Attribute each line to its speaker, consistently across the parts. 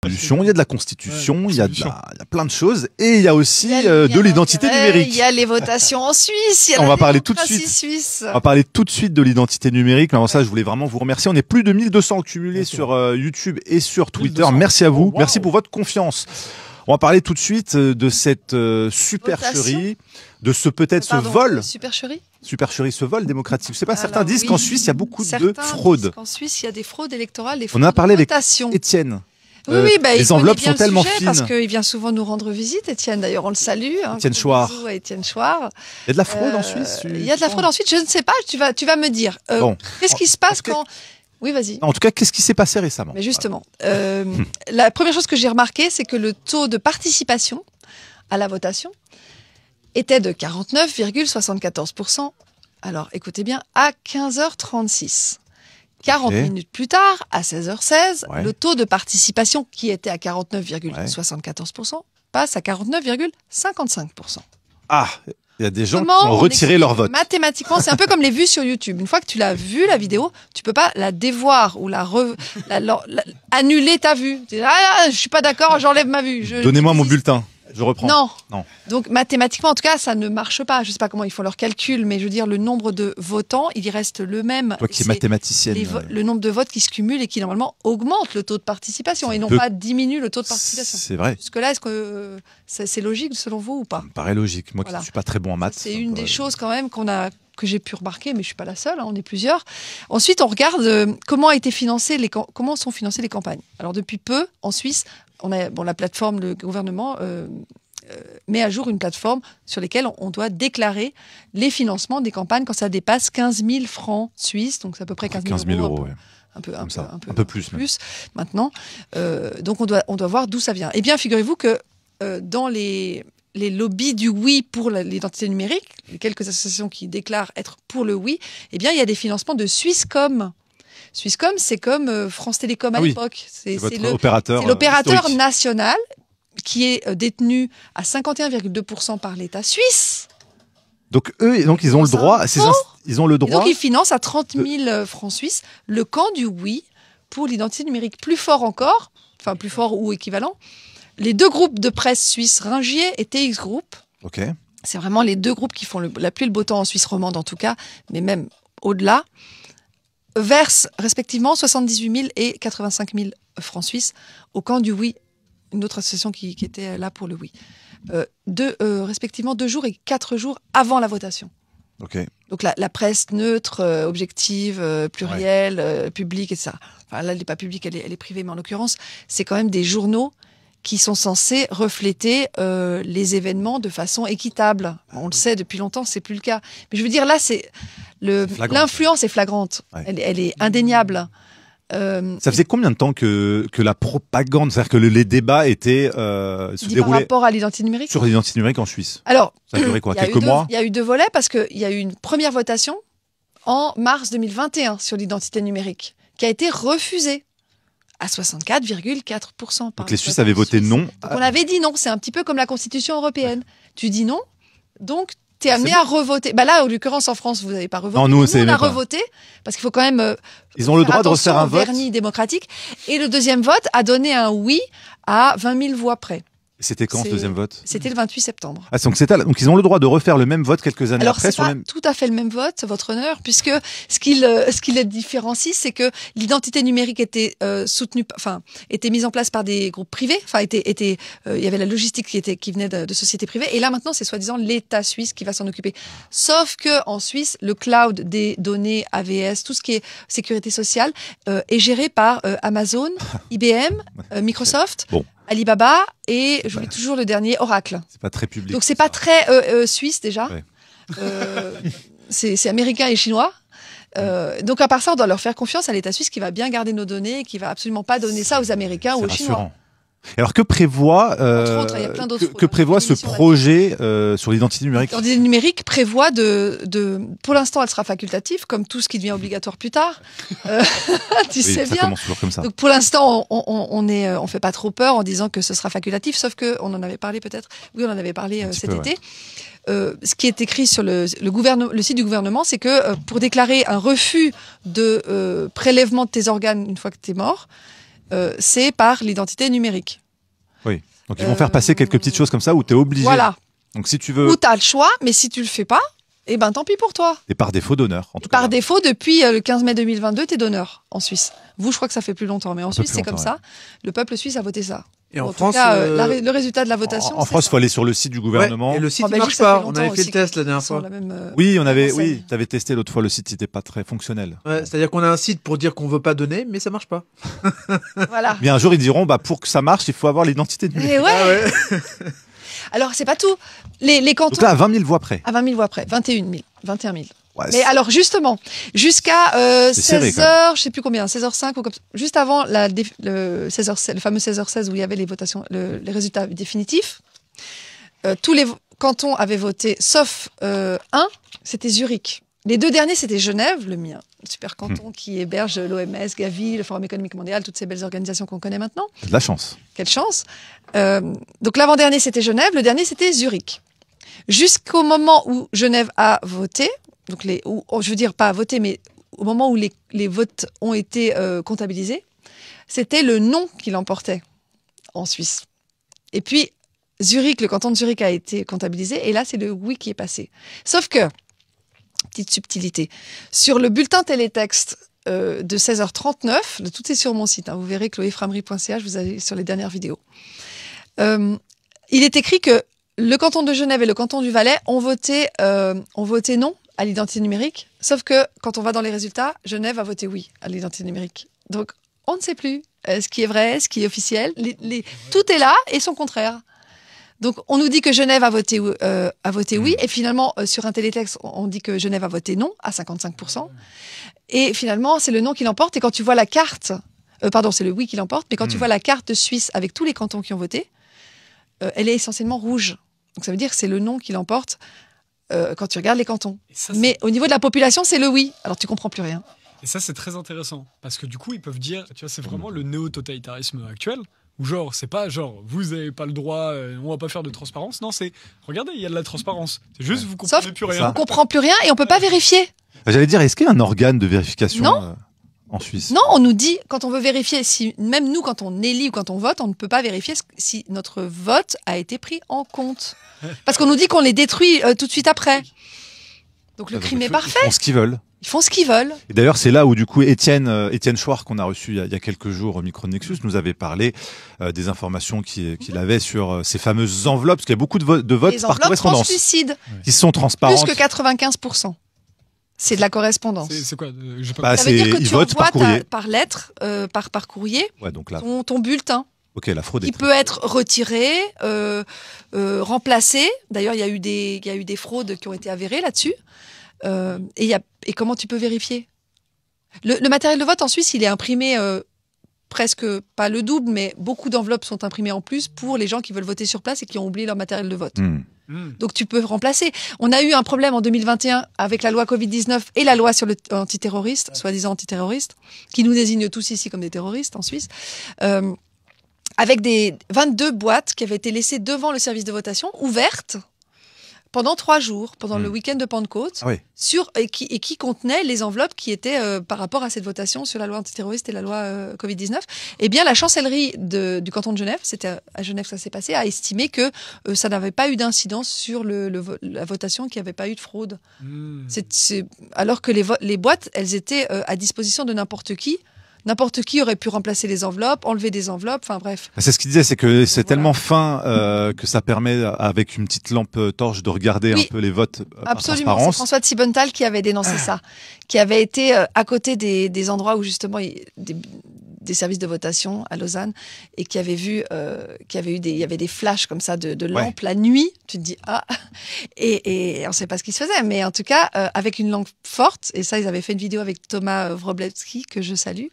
Speaker 1: Constitution, il y a de la Constitution, il y a plein de choses. Et il y a aussi de l'identité numérique.
Speaker 2: Il y a les votations en Suisse.
Speaker 1: On va parler tout de suite. On va parler tout de suite de l'identité numérique. Mais avant ça, je voulais vraiment vous remercier. On est plus de 1200 cumulés sur YouTube et sur Twitter. 1200. Merci à vous. Oh, wow. Merci pour votre confiance. On va parler tout de suite de cette supercherie, de ce ce vol. Supercherie, ce vol démocratique. Je sais pas, certains disent qu'en Suisse, il y a beaucoup de fraudes.
Speaker 2: En Suisse, il y a des fraudes électorales, des fraudes
Speaker 1: On en a parlé
Speaker 2: de votation.
Speaker 1: Avec Étienne.
Speaker 2: Les
Speaker 1: enveloppes sont tellement fines.
Speaker 2: Parce qu'il vient souvent nous rendre visite, Étienne. D'ailleurs, on le salue.
Speaker 1: Étienne Chouard.
Speaker 2: Étienne Chouard.
Speaker 1: Il y a de la fraude en Suisse.
Speaker 2: Il y a de la fraude en Suisse. Je ne sais pas. Tu vas me dire. Qu'est-ce qui se passe quand... Oui, vas-y.
Speaker 1: En tout cas, qu'est-ce qui s'est passé récemment?
Speaker 2: Mais justement, la première chose que j'ai remarqué, c'est que le taux de participation à la votation était de 49,74%. Alors, écoutez bien, à 15h36. 40 minutes plus tard, à 16h16, le taux de participation qui était à 49,74% passe à 49,55%.
Speaker 1: Ah, il y a des gens qui ont retiré leur vote.
Speaker 2: Mathématiquement, c'est un peu comme les vues sur YouTube. Une fois que tu l'as vu, la vidéo, tu peux pas la dévoir ou annuler ta vue. Je suis pas d'accord, j'enlève ma vue.
Speaker 1: Donnez-moi mon bulletin. Je reprends.
Speaker 2: Non. Donc mathématiquement, en tout cas, ça ne marche pas. Je sais pas comment ils font leur calcul, mais je veux dire, le nombre de votants, il y reste le même.
Speaker 1: Toi qui es mathématicienne.
Speaker 2: Le nombre de votes qui se cumulent et qui normalement augmente le taux de participation et non pas diminue le taux de participation.
Speaker 1: C'est vrai.
Speaker 2: Jusque-là, est-ce que c'est logique selon vous ou pas?
Speaker 1: Ça me paraît logique. Moi qui ne suis pas très bon en maths.
Speaker 2: C'est une des choses quand même que j'ai pu remarquer, mais je suis pas la seule, on est plusieurs. Ensuite, on regarde comment sont financées les campagnes. Alors depuis peu, en Suisse, on a la plateforme, le gouvernement met à jour une plateforme sur laquelle on doit déclarer les financements des campagnes quand ça dépasse 15 000 francs suisses, donc c'est à peu près 15 000 euros. Un peu plus maintenant. Donc on doit voir d'où ça vient. Eh bien, figurez-vous que dans les lobbies du oui pour l'identité numérique, les quelques associations qui déclarent être pour le oui, eh bien, il y a des financements de Swisscom. Swisscom, c'est comme France Télécom à l'époque. C'est l'opérateur national qui est détenu à 51,2% par l'État suisse.
Speaker 1: Donc ils ont le droit. Ils ont le droit.
Speaker 2: Et donc ils financent à 30 000 francs suisses le camp du oui pour l'identité numérique. Plus fort encore, enfin plus fort ou équivalent, les deux groupes de presse suisses, Ringier et TX Group.
Speaker 1: Ok.
Speaker 2: C'est vraiment les deux groupes qui font la pluie et le beau temps en Suisse romande en tout cas, mais même au-delà, versent respectivement 78 000 et 85 000 francs suisses au camp du oui, une autre association qui était là pour le oui. Respectivement 2 jours et 4 jours avant la votation.
Speaker 1: Okay.
Speaker 2: Donc la presse neutre, objective, plurielle, publique, etc. Enfin, là, elle n'est pas publique, elle est privée, mais en l'occurrence, c'est quand même des journaux qui sont censés refléter les événements de façon équitable. On le sait depuis longtemps, c'est plus le cas. Mais je veux dire, là, l'influence est flagrante. Ouais. Elle est indéniable.
Speaker 1: Ça faisait combien de temps que la propagande, c'est-à-dire que les débats étaient se déroulaient
Speaker 2: par rapport à l'identité numérique?
Speaker 1: Sur l'identité numérique en Suisse.
Speaker 2: Alors,
Speaker 1: ça a duré quoi? Quelques mois?
Speaker 2: Il y a eu 2 volets parce qu'il y a eu une première votation en mars 2021 sur l'identité numérique qui a été refusée à 64,4%.
Speaker 1: Donc les Suisses avaient voté non.
Speaker 2: Donc on avait dit non. C'est un petit peu comme la Constitution européenne. Tu dis non, donc t'es amené à revoter. Bah là, en l'occurrence, en France, vous n'avez pas revoté.
Speaker 1: Non, nous
Speaker 2: on a revoté parce qu'il faut quand même.
Speaker 1: Ils ont le droit de refaire un vote.
Speaker 2: Vernis démocratique. Et le deuxième vote a donné un oui à 20 000 voix près.
Speaker 1: C'était quand ce deuxième vote?
Speaker 2: C'était le 28 septembre.
Speaker 1: Ah, donc ils ont le droit de refaire le même vote quelques années après.
Speaker 2: Alors, c'est pas tout à fait le même vote, votre honneur, puisque ce qui les différencie, c'est que l'identité numérique était était mise en place par des groupes privés. Enfin, il y avait la logistique qui venait de sociétés privées. Et là, maintenant, c'est soi-disant l'État suisse qui va s'en occuper. Sauf que en Suisse, le cloud des données AVS, tout ce qui est sécurité sociale, est géré par Amazon, IBM, Microsoft.
Speaker 1: Bon.
Speaker 2: Alibaba et j'oublie toujours le dernier, Oracle.
Speaker 1: C'est pas très public.
Speaker 2: Donc c'est pas très suisse déjà. Ouais. C'est américain et chinois. Donc à part ça, on doit leur faire confiance à l'État suisse qui va bien garder nos données et qui va absolument pas donner ça aux Américains ou aux Chinois.
Speaker 1: Alors que prévoit ce projet sur l'identité numérique?
Speaker 2: L'identité numérique prévoit pour l'instant, elle sera facultative, comme tout ce qui devient obligatoire plus tard. Tu sais bien.
Speaker 1: Commence toujours comme ça.
Speaker 2: Donc pour l'instant, on fait pas trop peur en disant que ce sera facultatif, sauf que on en avait parlé peut-être. Oui, on en avait parlé cet été. Ouais. Ce qui est écrit sur le site du gouvernement, c'est que pour déclarer un refus de prélèvement de tes organes une fois que tu es mort, c'est par l'identité numérique.
Speaker 1: Oui. Donc ils vont faire passer quelques petites choses comme ça où tu es obligé.
Speaker 2: Voilà.
Speaker 1: Donc si tu veux.
Speaker 2: Ou tu as le choix, mais si tu le fais pas, eh ben tant pis pour toi.
Speaker 1: Et par défaut d'honneur, en tout cas.
Speaker 2: Par défaut, depuis le 15 mai 2022, tu es d'honneur en Suisse. Vous, je crois que ça fait plus longtemps, mais en Suisse, c'est comme ça. Le peuple suisse a voté ça.
Speaker 3: Et en
Speaker 2: tout
Speaker 3: France,
Speaker 2: cas, le résultat de la votation.
Speaker 1: En France, il faut aller sur le site du gouvernement.
Speaker 3: Ouais, et le site ne marche pas. On avait fait le test la dernière fois.
Speaker 1: Oui, tu avais testé l'autre fois le site, n'était pas très fonctionnel.
Speaker 3: Ouais, c'est-à-dire qu'on a un site pour dire qu'on veut pas donner, mais ça marche pas.
Speaker 2: Voilà.
Speaker 1: Bien un jour, ils diront, pour que ça marche, il faut avoir l'identité numérique.
Speaker 2: Et ouais. Alors, c'est pas tout. Les cantons.
Speaker 1: Donc là, à 20 000 voix près.
Speaker 2: À 20 000 voix près. 21 000. 21 000.
Speaker 1: Ouais,
Speaker 2: mais alors justement, jusqu'à 16h, je sais plus combien, 16h05 ou comme ça, juste avant le fameux 16h16 où il y avait les votations, les résultats définitifs, tous les cantons avaient voté, sauf un, c'était Zurich. Les deux derniers, c'était Genève, le mien, le super canton qui héberge l'OMS, Gavi, le Forum économique mondial, toutes ces belles organisations qu'on connaît maintenant.
Speaker 1: De la chance.
Speaker 2: Quelle chance. Donc l'avant-dernier, c'était Genève, le dernier, c'était Zurich. Jusqu'au moment où Genève a voté, donc je veux dire pas à voter, mais au moment où les votes ont été comptabilisés, c'était le non qui l'emportait en Suisse. Et puis, Zurich, le canton de Zurich a été comptabilisé, et là, c'est le oui qui est passé. Sauf que, petite subtilité, sur le bulletin télétexte de 16h39, tout est sur mon site, hein, vous verrez chloéframery.ch, vous allez sur les dernières vidéos. Il est écrit que le canton de Genève et le canton du Valais ont voté non à l'identité numérique, sauf que quand on va dans les résultats, Genève a voté oui à l'identité numérique. Donc, on ne sait plus ce qui est vrai, ce qui est officiel. Tout est là et son contraire. Donc, on nous dit que Genève a voté oui, et finalement, sur un télétexte, on dit que Genève a voté non à 55%. Et finalement, c'est le non qui l'emporte. Et quand tu vois la carte, c'est le oui qui l'emporte, mais quand tu vois la carte de Suisse avec tous les cantons qui ont voté, elle est essentiellement rouge. Donc, ça veut dire que c'est le non qui l'emporte quand tu regardes les cantons. Ça, mais au niveau de la population, c'est le oui. Alors, tu comprends plus rien.
Speaker 4: Et ça, c'est très intéressant. Parce que du coup, ils peuvent dire, tu vois, c'est vraiment le néo-totalitarisme actuel. Ou genre, c'est pas genre, vous n'avez pas le droit, on va pas faire de transparence. Non, c'est, regardez, il y a de la transparence. C'est juste, vous comprenez plus rien.
Speaker 2: On comprend plus rien et on peut pas vérifier.
Speaker 1: J'allais dire, est-ce qu'il y a un organe de vérification en Suisse?
Speaker 2: Non, on nous dit, quand on veut vérifier, même nous, quand on élit ou quand on vote, on ne peut pas vérifier si notre vote a été pris en compte. Parce qu'on nous dit qu'on les détruit tout de suite après. Donc le crime est parfait.
Speaker 1: Ils font ce qu'ils veulent.
Speaker 2: Ils font ce qu'ils veulent.
Speaker 1: Et d'ailleurs, c'est là où du coup Étienne Chouard, qu'on a reçu il y a quelques jours au micro de Nexus, nous avait parlé des informations qu'il avait sur ces fameuses enveloppes, parce qu'il y a beaucoup de votes par correspondance qui sont transparentes.
Speaker 2: Plus que 95%. C'est de la correspondance.
Speaker 4: C'est quoi
Speaker 2: Ça veut dire que tu envoies par lettre, par courrier,
Speaker 1: donc là.
Speaker 2: ton bulletin.
Speaker 1: Ok, la fraude
Speaker 2: qui peut être retiré, remplacé. D'ailleurs, il y a eu des fraudes qui ont été avérées là-dessus. Et comment tu peux vérifier? Le matériel de vote en Suisse, il est imprimé presque pas le double, mais beaucoup d'enveloppes sont imprimées en plus pour les gens qui veulent voter sur place et qui ont oublié leur matériel de vote. Donc tu peux remplacer. On a eu un problème en 2021 avec la loi Covid-19 et la loi sur le antiterroriste, soi-disant antiterroriste, qui nous désigne tous ici comme des terroristes en Suisse. Avec des 22 boîtes qui avaient été laissées devant le service de votation, ouvertes, pendant 3 jours, pendant le week-end de Pentecôte, et qui contenaient les enveloppes qui étaient par rapport à cette votation sur la loi antiterroriste et la loi Covid-19. Eh bien, la chancellerie du canton de Genève, c'était à Genève que ça s'est passé, a estimé que ça n'avait pas eu d'incidence sur la votation, qu'il n'y avait pas eu de fraude. Alors que les boîtes, elles étaient à disposition de n'importe qui. N'importe qui aurait pu remplacer les enveloppes, enlever des enveloppes, enfin bref.
Speaker 1: C'est ce qu'il disait, c'est que c'est tellement fin que ça permet, avec une petite lampe torche, de regarder un peu les votes par transparence.
Speaker 2: Absolument, c'est François de Sibontal qui avait dénoncé ça, qui avait été à côté des endroits où justement des services de votation à Lausanne et qui avait vu il y avait des flashs comme ça de lampes la nuit. Tu te dis et on sait pas ce qui se faisait, mais en tout cas avec une lampe forte, et ça ils avaient fait une vidéo avec Thomas Wroblewski que je salue.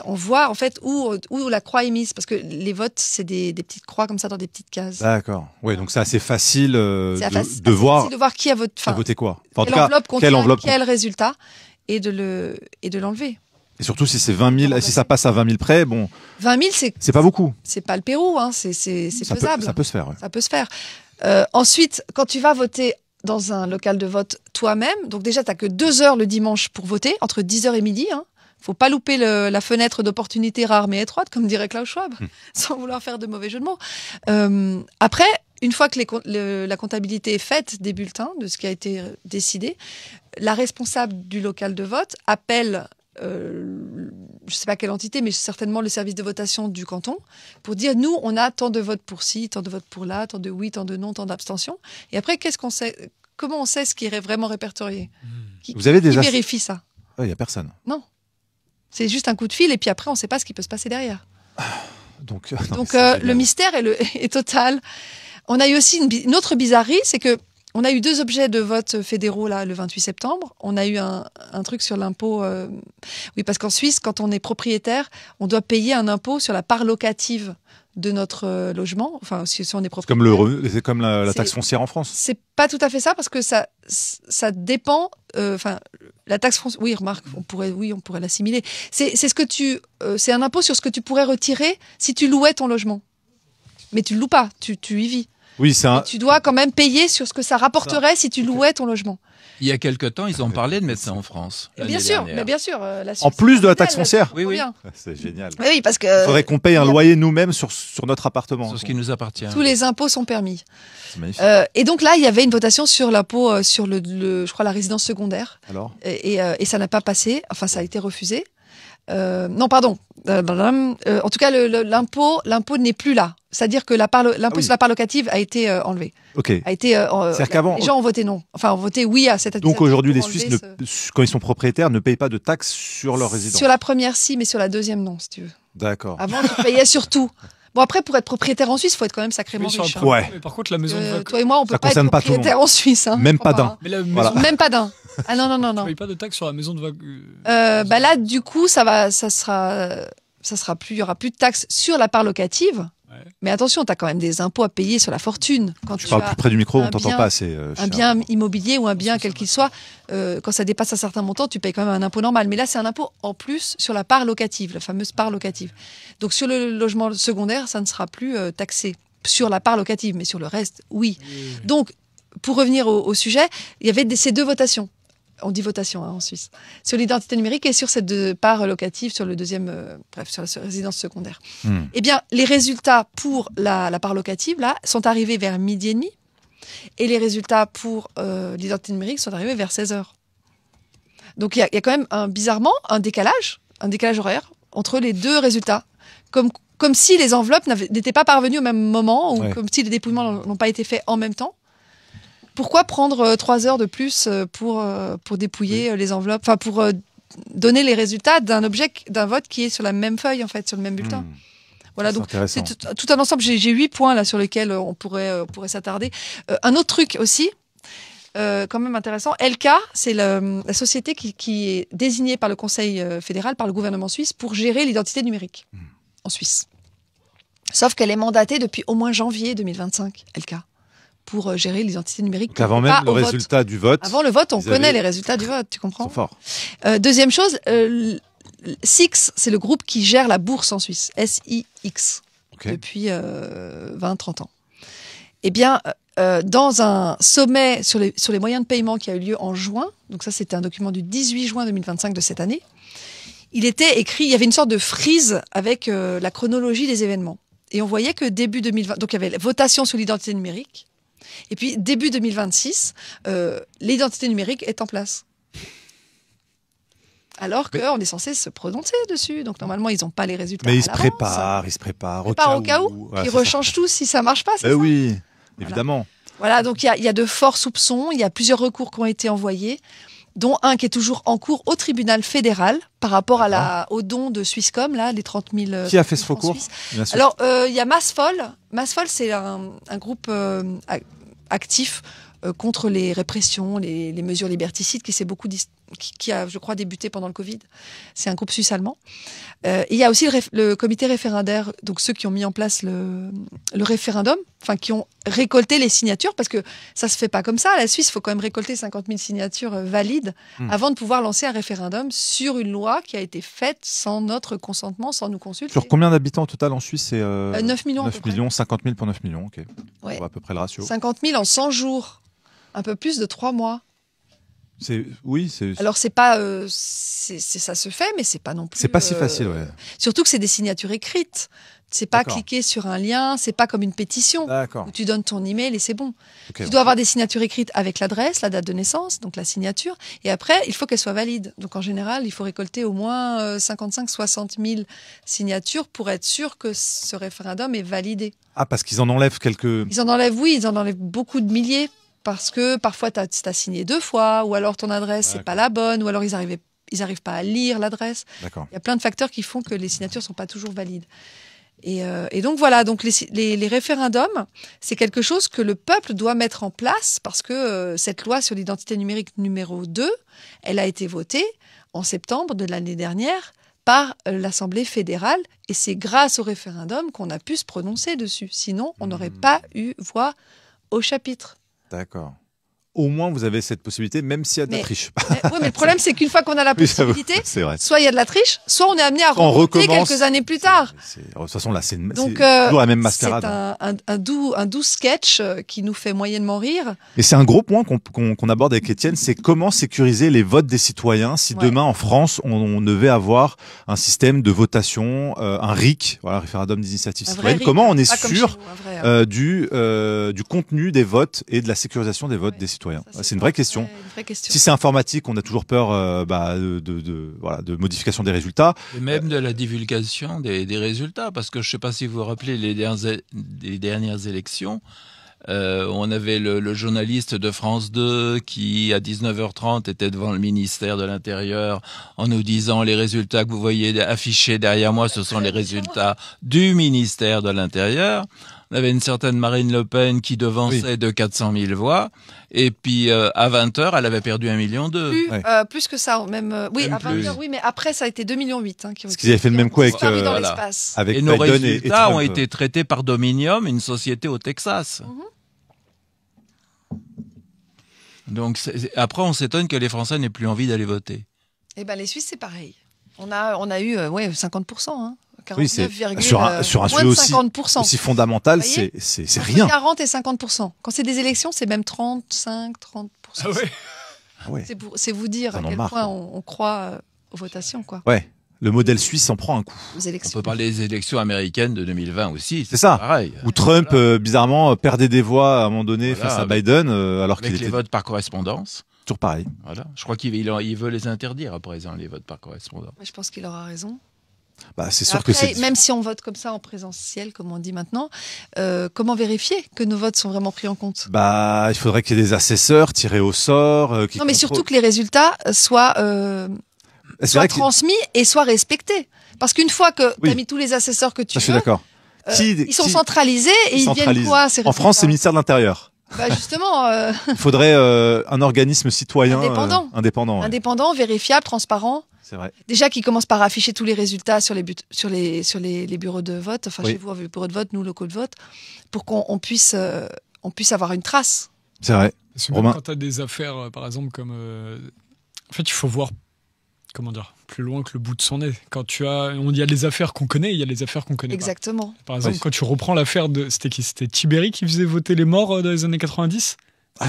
Speaker 2: On voit en fait où la croix est mise, parce que les votes c'est des petites croix comme ça dans des petites cases.
Speaker 1: D'accord. Oui, donc c'est assez facile de voir
Speaker 2: qui a
Speaker 1: voté quoi.
Speaker 2: Enfin, en tout cas, quelle enveloppe quel résultat, et de l'enlever.
Speaker 1: Et surtout si c'est 20 000, si ça passe à 20 000 près, bon.
Speaker 2: 20 000, c'est
Speaker 1: pas beaucoup.
Speaker 2: C'est pas le Pérou, hein. C'est faisable.
Speaker 1: Ça peut se faire. Ouais.
Speaker 2: Ça peut se faire. Ensuite, quand tu vas voter dans un local de vote toi-même, donc déjà t'as que 2 heures le dimanche pour voter, entre 10h et midi, hein. faut pas louper la fenêtre d'opportunité rare mais étroite, comme dirait Klaus Schwab, sans vouloir faire de mauvais jeu de mots. Après, une fois que la comptabilité est faite des bulletins, de ce qui a été décidé, la responsable du local de vote appelle, je ne sais pas quelle entité, mais certainement le service de votation du canton, pour dire, nous, on a tant de votes pour ci, tant de votes pour là, tant de oui, tant de non, tant d'abstention. Et après, comment on sait ce qui est vraiment répertorié?
Speaker 1: Vous avez déjà...
Speaker 2: Qui vérifie ça?
Speaker 1: Il n'y a personne.
Speaker 2: Non. C'est juste un coup de fil, et puis après, on ne sait pas ce qui peut se passer derrière.
Speaker 1: Donc
Speaker 2: le mystère est total. On a eu aussi une autre bizarrerie, c'est que on a eu 2 objets de vote fédéraux là, le 28 septembre. On a eu un truc sur l'impôt. Oui, parce qu'en Suisse, quand on est propriétaire, on doit payer un impôt sur la part locative de notre logement. Enfin, si on est propriétaire.
Speaker 1: C'est comme la taxe foncière en France.
Speaker 2: C'est pas tout à fait ça, parce que ça dépend. Enfin, la taxe foncière. Oui, remarque, on pourrait l'assimiler. C'est un impôt sur ce que tu pourrais retirer si tu louais ton logement. Mais tu le loues pas, tu y vis.
Speaker 1: Oui,
Speaker 2: tu dois quand même payer sur ce que ça rapporterait si tu louais ton logement.
Speaker 5: Il y a quelque temps, ils ont parlé de mettre ça en France.
Speaker 2: Bien sûr, mais bien sûr. La Suisse,
Speaker 1: en plus de la taxe foncière.
Speaker 5: Oui.
Speaker 1: C'est génial.
Speaker 2: Oui, parce que
Speaker 1: il faudrait qu'on paye un loyer nous-mêmes sur notre appartement.
Speaker 5: Sur ce qui nous appartient.
Speaker 2: Tous les impôts sont permis.
Speaker 1: C'est magnifique.
Speaker 2: Et donc là, il y avait une votation sur l'impôt sur je crois la résidence secondaire.
Speaker 1: Alors
Speaker 2: et ça n'a pas passé. Enfin, ça a été refusé. Non, pardon. En tout cas, l'impôt n'est plus là. C'est-à-dire que l'impôt sur la part locative a été enlevé.
Speaker 1: Ok.
Speaker 2: C'est-à-dire qu'avant, les gens ont voté non. Enfin, ont voté oui à cette.
Speaker 1: Donc aujourd'hui, les Suisses, quand ils sont propriétaires, ne payent pas de taxes sur leur résidence.
Speaker 2: Sur la première, si, mais sur la deuxième, non, si tu veux.
Speaker 1: D'accord.
Speaker 2: Avant, tu payais sur tout. Bon, après, pour être propriétaire en Suisse, il faut être quand même sacrément riche.
Speaker 1: Ouais.
Speaker 4: Mais par contre, la maison de vacances.
Speaker 2: Toi et moi, on peut pas être propriétaire en Suisse. Hein,
Speaker 1: même pas d'un.
Speaker 2: Même pas d'un. Ah non.
Speaker 4: Tu payes pas de taxes sur la maison de vacances.
Speaker 2: Bah là, du coup, ça sera plus, il y aura plus de taxes sur la part locative. Ouais. Mais attention, tu as quand même des impôts à payer sur la fortune. Quand
Speaker 1: tu parles plus près du micro, on t'entend pas assez.
Speaker 2: Un bien immobilier ou un bien quel qu'il soit, quand ça dépasse un certain montant, tu payes quand même un impôt normal. Mais là, c'est un impôt en plus sur la part locative, la fameuse part locative. Donc sur le logement secondaire, ça ne sera plus taxé sur la part locative, mais sur le reste, oui. Donc, pour revenir au sujet, il y avait ces 2 votations. On dit votation en Suisse, sur l'identité numérique et sur cette part locative, sur le deuxième, sur la résidence secondaire. Eh bien, les résultats pour la part locative, là, sont arrivés vers 12h30 et les résultats pour l'identité numérique sont arrivés vers 16h. Donc, il y a quand même, bizarrement, un décalage horaire entre les 2 résultats. Comme si les enveloppes n'étaient pas parvenues au même moment ou comme si les dépouillements n'ont pas été faits en même temps. Pourquoi prendre 3 heures de plus pour dépouiller les enveloppes, enfin pour donner les résultats d'un vote qui est sur la même feuille en fait, sur le même bulletin. Voilà, donc c'est tout un ensemble. J'ai 8 points là sur lesquels on pourrait s'attarder. Un autre truc aussi, quand même intéressant. LK, c'est la société qui est désignée par le Conseil fédéral, par le gouvernement suisse, pour gérer l'identité numérique en Suisse. Sauf qu'elle est mandatée depuis au moins janvier 2025, LK. Pour gérer l'identité numérique.
Speaker 1: Donc avant même le résultat du vote.
Speaker 2: Avant le vote, on connaît les résultats du vote, tu comprends ?
Speaker 1: Ils sont forts.
Speaker 2: Deuxième chose, SIX, c'est le groupe qui gère la bourse en Suisse, SIX, depuis 20-30 ans. Eh bien, dans un sommet sur les moyens de paiement qui a eu lieu en juin, donc ça c'était un document du 18 juin 2025 de cette année, il était écrit, il y avait une sorte de frise avec la chronologie des événements. Et on voyait que début 2020, donc il y avait la votation sur l'identité numérique, et puis, début 2026, l'identité numérique est en place. Alors qu'on est censé se prononcer dessus. Donc, normalement, ils n'ont pas les résultats.
Speaker 1: Mais ils se préparent au
Speaker 2: cas où. Ils rechangent tout si ça ne marche pas, c'est ça ?
Speaker 1: Oui, évidemment.
Speaker 2: Voilà, donc il y a de forts soupçons. Il y a plusieurs recours qui ont été envoyés, dont un qui est toujours en cours au tribunal fédéral par rapport au don de Swisscom, là, les 30 000.
Speaker 1: Qui a fait ce recours ?
Speaker 2: Alors, il y a Massfol. Massfol, c'est un groupe actif contre les répressions, les mesures liberticides qui a, je crois, débuté pendant le Covid. C'est un groupe suisse-allemand. Il y a aussi le comité référendaire, donc ceux qui ont mis en place le référendum, enfin qui ont récolté les signatures, parce que ça se fait pas comme ça. À la Suisse, il faut quand même récolter 50 000 signatures valides avant de pouvoir lancer un référendum sur une loi qui a été faite sans notre consentement, sans nous consulter.
Speaker 1: Sur combien d'habitants au total en Suisse ? C'est
Speaker 2: 9 millions.
Speaker 1: 9 millions, 50 000 pour 9 millions, ok.
Speaker 2: Ouais.
Speaker 1: On voit à peu près le ratio.
Speaker 2: 50 000 en 100 jours, un peu plus de 3 mois.
Speaker 1: Oui, c'est.
Speaker 2: Alors c'est pas, ça se fait, mais c'est pas non plus.
Speaker 1: C'est pas si facile, ouais.
Speaker 2: Surtout que c'est des signatures écrites. C'est pas cliquer sur un lien, c'est pas comme une pétition où tu donnes ton email et c'est bon. Tu dois avoir des signatures écrites avec l'adresse, la date de naissance, donc la signature. Et après, il faut qu'elle soit valide. Donc en général, il faut récolter au moins 55-60 000 signatures pour être sûr que ce référendum est validé.
Speaker 1: Ah, parce qu'ils en enlèvent quelques.
Speaker 2: Ils en enlèvent beaucoup de milliers. Parce que parfois, tu as signé 2 fois, ou alors ton adresse, c'est pas la bonne, ou alors ils arrivent pas à lire l'adresse. Il y a plein de facteurs qui font que les signatures sont pas toujours valides. Et donc voilà, donc les référendums, c'est quelque chose que le peuple doit mettre en place parce que cette loi sur l'identité numérique numéro 2, elle a été votée en septembre de l'année dernière par l'Assemblée fédérale et c'est grâce au référendum qu'on a pu se prononcer dessus. Sinon, on n'aurait pas eu voix au chapitre.
Speaker 1: D'accord. Au moins, vous avez cette possibilité, même s'il y a de la triche.
Speaker 2: Mais le problème, c'est qu'une fois qu'on a la possibilité, soit il y a de la triche, soit on est amené à remonter quelques années plus tard.
Speaker 1: De toute façon, là, c'est toujours la même mascarade.
Speaker 2: C'est un doux sketch qui nous fait moyennement rire.
Speaker 1: Et c'est un gros point qu'on aborde avec Étienne, c'est comment sécuriser les votes des citoyens si demain, en France, on devait avoir un système de votation, un RIC, voilà, référendum d'initiative citoyenne. Comment on est sûr du contenu des votes et de la sécurisation des votes des citoyens? C'est une vraie question. Si c'est informatique, on a toujours peur de modification des résultats.
Speaker 5: Et même de la divulgation des résultats, parce que je ne sais pas si vous vous rappelez les dernières élections, on avait le journaliste de France 2 qui, à 19h30, était devant le ministère de l'Intérieur en nous disant les résultats que vous voyez affichés derrière moi, ce sont les résultats du ministère de l'Intérieur. On avait une certaine Marine Le Pen qui devançait de 400 000 voix. Et puis, à 20h, elle avait perdu 1,2 million.
Speaker 2: Plus que ça, même. Oui, à 20h, oui, mais après, ça a été 2,8 millions. Parce
Speaker 1: qu'ils avaient fait le même coup avec
Speaker 5: et nos résultats ont été traités par Dominion, une société au Texas. Donc, après, on s'étonne que les Français n'aient plus envie d'aller voter.
Speaker 2: Eh ben, les Suisses, c'est pareil. On a eu 50%. Hein. 49,
Speaker 1: sur un sujet aussi fondamental, c'est rien.
Speaker 2: 40 et 50%. Quand c'est des élections, c'est même 35-30%.
Speaker 1: Ah ouais.
Speaker 2: C'est vous dire à quel point on croit aux votations, quoi.
Speaker 1: Ouais. Le modèle suisse en prend un coup.
Speaker 5: On peut parler des élections américaines de 2020 aussi.
Speaker 1: C'est ça.
Speaker 5: Pareil.
Speaker 1: Où Trump, bizarrement, perdait des voix à un moment donné face à Biden, alors qu'il était...
Speaker 5: les votes par correspondance.
Speaker 1: Toujours pareil.
Speaker 5: Voilà. Je crois qu'il veut les interdire à présent, les votes par correspondance.
Speaker 2: Je pense qu'il aura raison.
Speaker 1: C'est sûr
Speaker 2: Après,
Speaker 1: que c'est...
Speaker 2: Même si on vote comme ça en présentiel, comme on dit maintenant, comment vérifier que nos votes sont vraiment pris en compte?
Speaker 1: Il faudrait qu'il y ait des assesseurs tirés au sort.
Speaker 2: Non, mais surtout que les résultats soient transmis et soient respectés. Parce qu'une fois que tu as mis tous les assesseurs que tu veux,
Speaker 1: je suis d'accord.
Speaker 2: Ils sont centralisés et ils viennent quoi ces résultats?
Speaker 1: En France, c'est le ministère de l'Intérieur.
Speaker 2: Justement,
Speaker 1: il faudrait un organisme citoyen
Speaker 2: indépendant, vérifiable, transparent.
Speaker 1: C'est vrai.
Speaker 2: Déjà qui commence par afficher tous les résultats sur les bureaux de vote, chez vous, les bureaux de vote, nous, locaux de vote, pour qu'on puisse avoir une trace.
Speaker 1: C'est vrai.
Speaker 4: Même quand tu as des affaires, par exemple, comme... En fait, il faut voir, plus loin que le bout de son nez. Quand il y a les affaires qu'on connaît, il y a les affaires qu'on connaît pas.
Speaker 2: Exactement.
Speaker 4: Par exemple, quand tu reprends l'affaire de... C'était qui? C'était Tibéri qui faisait voter les morts dans les années 90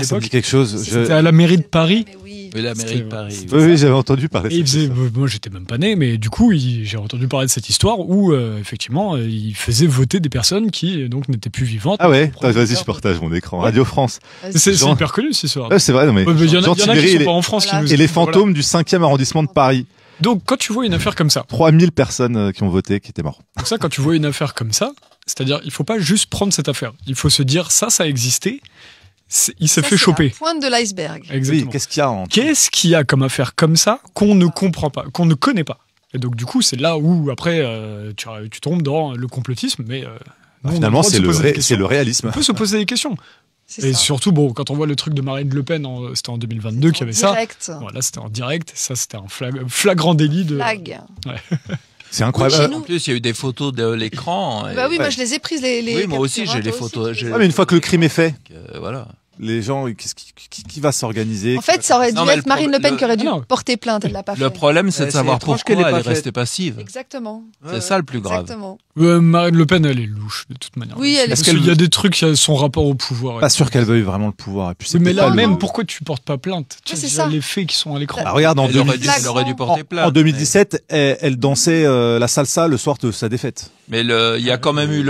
Speaker 1: ça me dit quelque chose.
Speaker 4: C'était à la mairie de Paris.
Speaker 5: Oui, la mairie de Paris.
Speaker 1: Oui, j'avais entendu parler de ça.
Speaker 4: Moi, j'étais même pas né, mais du coup, j'ai entendu parler de cette histoire où, effectivement, il faisait voter des personnes qui, donc, n'étaient plus vivantes.
Speaker 1: Ah ouais? Vas-y, je partage mon écran. Radio France.
Speaker 4: C'est hyper connu, cette histoire.
Speaker 1: C'est vrai, non, mais.
Speaker 4: Il y en a qui sont pas en France qui nous...
Speaker 1: Et les fantômes du 5e arrondissement de Paris.
Speaker 4: Donc, quand tu vois une affaire comme ça.
Speaker 1: 3000 personnes qui ont voté, qui étaient mortes.
Speaker 4: Donc ça, quand tu vois une affaire comme ça, c'est-à-dire, il faut pas juste prendre cette affaire. Il faut se dire, ça a existé. Il s'est fait choper.
Speaker 2: C'est la pointe de l'iceberg.
Speaker 4: Exactement.
Speaker 1: Oui, qu'est-ce
Speaker 4: qu'il y a comme affaire comme ça qu'on ne comprend pas, qu'on ne connaît pas? Et donc, du coup, c'est là où, après, tu tombes dans le complotisme, mais...
Speaker 1: finalement, c'est le réalisme.
Speaker 4: On peut se poser des questions. Et surtout, quand on voit le truc de Marine Le Pen, c'était en 2022 qu'il y avait
Speaker 2: direct.
Speaker 4: Ça. Voilà, c'était en direct. Ça, c'était un flagrant délit de...
Speaker 2: Flag.
Speaker 4: Ouais.
Speaker 1: C'est incroyable.
Speaker 5: En plus, il y a eu des photos de l'écran.
Speaker 2: Oui, moi je les ai prises.
Speaker 5: Oui, moi aussi, j'ai les photos.
Speaker 1: Mais une fois que le crime est fait.
Speaker 5: Voilà.
Speaker 1: Les gens, qui va s'organiser?
Speaker 2: En fait, ça aurait dû être Marine Le Pen qui aurait dû porter plainte, elle l'a pas fait.
Speaker 5: Le problème, c'est de savoir pourquoi elle est restée passive.
Speaker 2: Exactement.
Speaker 5: C'est ça le plus grave.
Speaker 2: Exactement.
Speaker 4: Marine Le Pen, elle est louche de toute manière.
Speaker 2: Oui,
Speaker 4: parce qu'il y a des trucs, il y a son rapport au pouvoir.
Speaker 1: Pas sûr qu'elle veuille vraiment le pouvoir. Et puis
Speaker 4: mais là même, pourquoi tu portes pas plainte?
Speaker 2: C'est ça.
Speaker 4: Les faits qui sont à l'écran.
Speaker 1: Regarde,
Speaker 5: elle aurait dû porter plainte.
Speaker 1: En 2017, elle dansait la salsa le soir de sa défaite.
Speaker 5: Mais il y a quand même eu